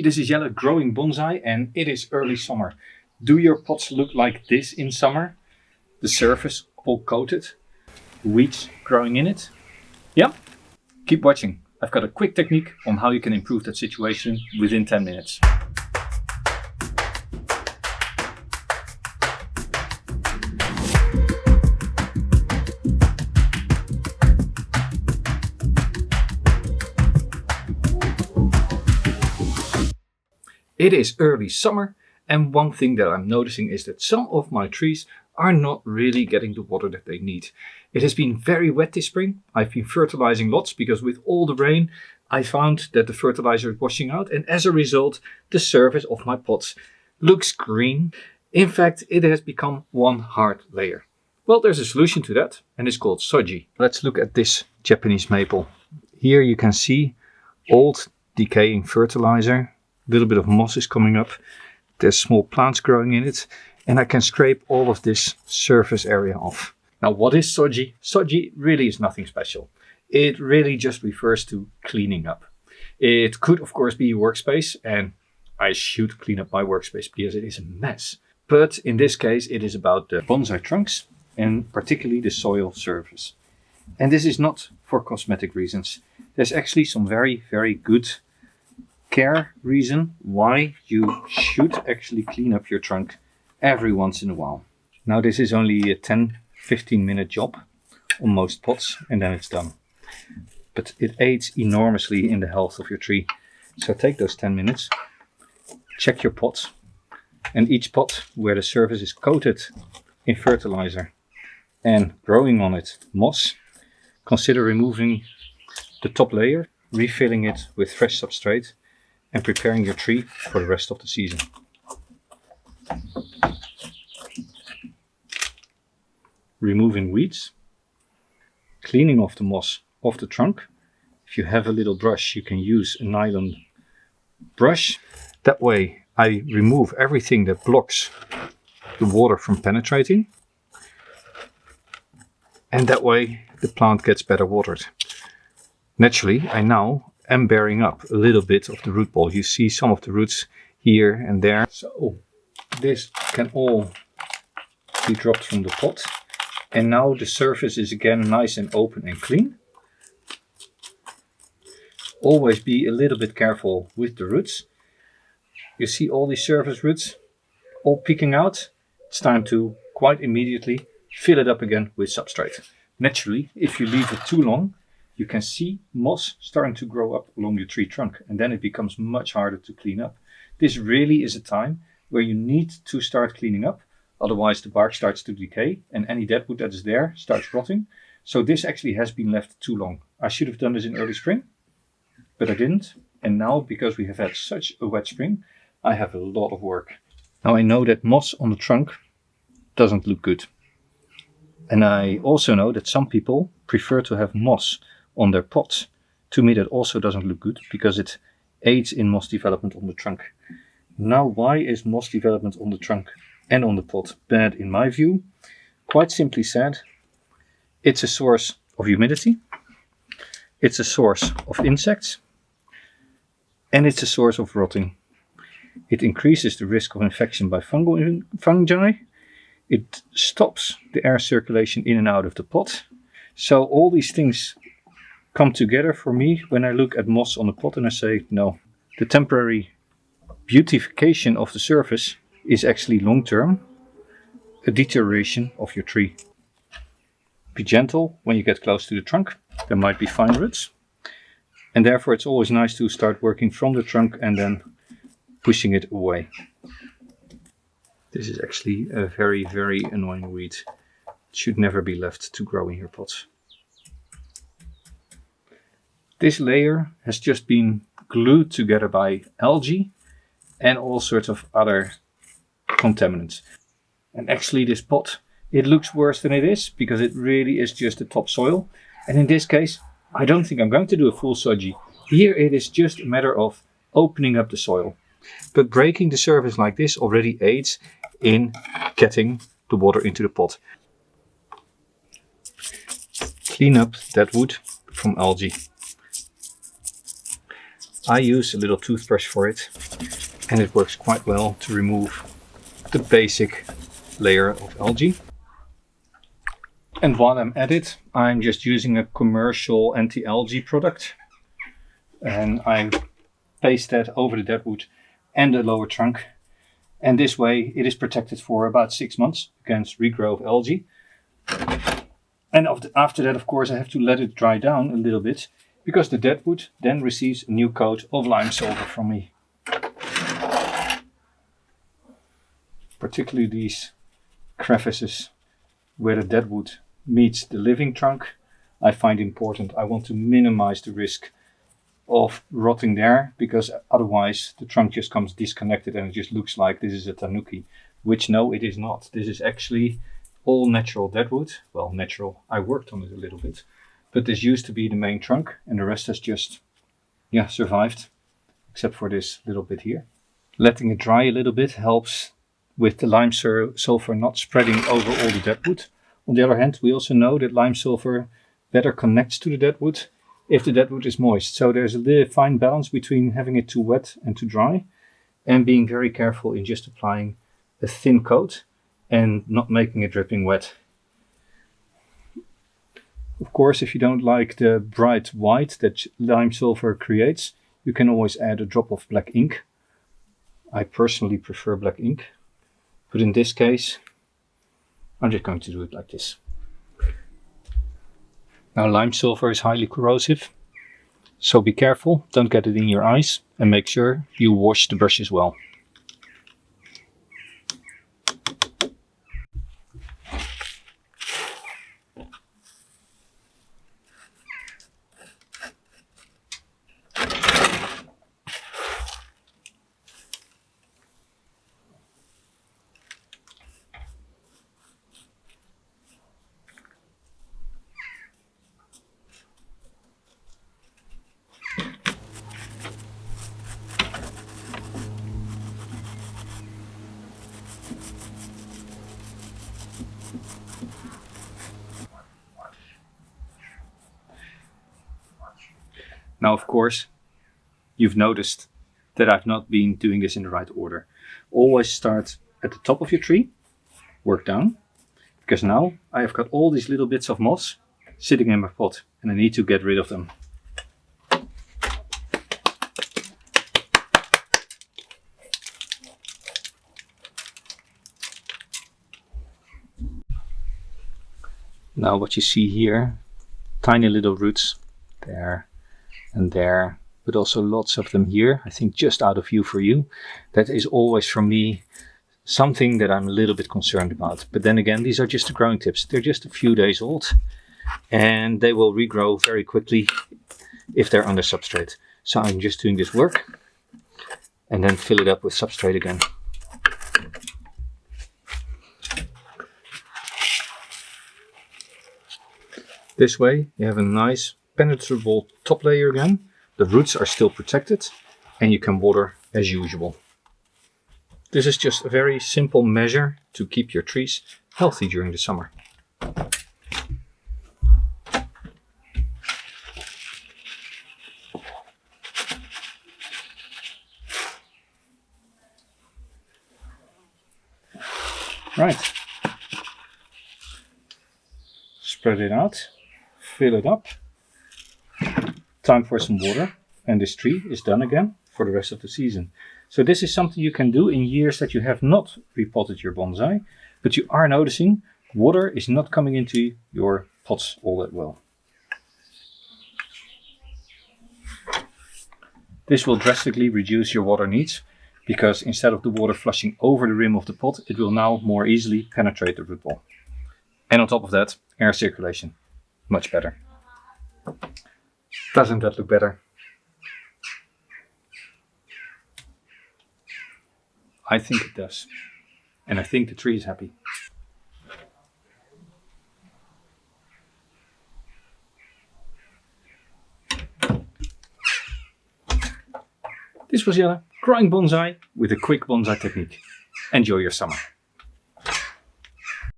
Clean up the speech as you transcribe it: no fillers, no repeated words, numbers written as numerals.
this is Jelle growing bonsai and it is early summer. Do your pots look like this in summer? The surface all coated, weeds growing in it? Yeah? Keep watching. I've got a quick technique on how you can improve that situation within 10 minutes. It is early summer, and one thing that I'm noticing is that some of my trees are not really getting the water that they need. It has been very wet this spring. I've been fertilizing lots because with all the rain I found that the fertilizer is washing out, and as a result the surface of my pots looks green. In fact, it has become one hard layer. Well, there's a solution to that, and it's called Soji. Let's look at this Japanese maple. Here you can see old decaying fertilizer. A little bit of moss is coming up. There's small plants growing in it, and I can scrape all of this surface area off. Now, what is Soji? Soji really is nothing special. It really just refers to cleaning up. It could of course be a workspace, and I should clean up my workspace because it is a mess. But in this case it is about the bonsai trunks and particularly the soil surface. And this is not for cosmetic reasons. There's actually some very good care reason why you should actually clean up your trunk every once in a while. Now this is only a 10-15 minute job on most pots and then it's done. But it aids enormously in the health of your tree. So take those 10 minutes, check your pots, and each pot where the surface is coated in fertilizer and growing on it moss, consider removing the top layer, refilling it with fresh substrate, and preparing your tree for the rest of the season. Removing weeds, cleaning off the moss off the trunk. If you have a little brush, you can use a nylon brush. That way I remove everything that blocks the water from penetrating, and that way the plant gets better watered. Naturally, I now am bearing up a little bit of the root ball. You see some of the roots here and there. So this can all be dropped from the pot. And now the surface is again nice and open and clean. Always be a little bit careful with the roots. You see all these surface roots all peeking out. It's time to quite immediately fill it up again with substrate. Naturally, if you leave it too long, you can see moss starting to grow up along your tree trunk, and then it becomes much harder to clean up. This really is a time where you need to start cleaning up, otherwise the bark starts to decay and any deadwood that is there starts rotting. So this actually has been left too long. I should have done this in early spring, but I didn't. And now, because we have had such a wet spring, I have a lot of work. Now I know that moss on the trunk doesn't look good. And I also know that some people prefer to have moss on their pots. To me that also doesn't look good because it aids in moss development on the trunk. Now, why is moss development on the trunk and on the pot bad in my view? Quite simply said, it's a source of humidity, it's a source of insects, and it's a source of rotting. It increases the risk of infection by fungi. It stops the air circulation in and out of the pot. So all these things come together for me when I look at moss on the pot and I say, no, the temporary beautification of the surface is actually long-term a deterioration of your tree. Be gentle when you get close to the trunk. There might be fine roots, and therefore it's always nice to start working from the trunk and then pushing it away. This is actually a very annoying weed. It should never be left to grow in your pots. This layer has just been glued together by algae and all sorts of other contaminants. And actually this pot, it looks worse than it is because it really is just the topsoil. And in this case, I don't think I'm going to do a full Soji. Here it is just a matter of opening up the soil. But breaking the surface like this already aids in getting the water into the pot. Clean up that wood from algae. I use a little toothbrush for it, and it works quite well to remove the basic layer of algae. And while I'm at it, I'm just using a commercial anti-algae product, and I paste that over the deadwood and the lower trunk, and this way it is protected for about 6 months against regrowth of algae. And after that, of course, I have to let it dry down a little bit, because the deadwood then receives a new coat of lime sulfur from me. Particularly these crevices where the deadwood meets the living trunk, I find important. I want to minimize the risk of rotting there, because otherwise the trunk just comes disconnected and it just looks like this is a tanuki, which no, it is not. This is actually all natural deadwood. Well, natural, I worked on it a little bit, but this used to be the main trunk and the rest has just survived, except for this little bit here. Letting it dry a little bit helps with the lime sulfur not spreading over all the deadwood. On the other hand, we also know that lime sulfur better connects to the deadwood if the deadwood is moist. So there's a fine balance between having it too wet and too dry, and being very careful in just applying a thin coat and not making it dripping wet. Of course, if you don't like the bright white that lime sulfur creates, you can always add a drop of black ink. I personally prefer black ink, but in this case, I'm just going to do it like this. Now, lime sulfur is highly corrosive, so be careful, don't get it in your eyes, and make sure you wash the brushes well. Now, of course, you've noticed that I've not been doing this in the right order. Always start at the top of your tree, work down, because now I have got all these little bits of moss sitting in my pot and I need to get rid of them. Now what you see here, tiny little roots there and there, but also lots of them here, I think just out of view for you. That is always for me something that I'm a little bit concerned about. But then again, these are just the growing tips. They're just a few days old and they will regrow very quickly if they're under substrate. So I'm just doing this work and then fill it up with substrate again. This way you have a nice penetrable top layer again. The roots are still protected and you can water as usual. This is just a very simple measure to keep your trees healthy during the summer. Right. Spread it out, fill it up. Time for some water, and this tree is done again for the rest of the season. So this is something you can do in years that you have not repotted your bonsai, but you are noticing water is not coming into your pots all that well. This will drastically reduce your water needs, because instead of the water flushing over the rim of the pot, it will now more easily penetrate the root ball. And on top of that, air circulation, much better. Doesn't that look better? I think it does. And I think the tree is happy. This was Jelle, growing bonsai with a quick bonsai technique. Enjoy your summer.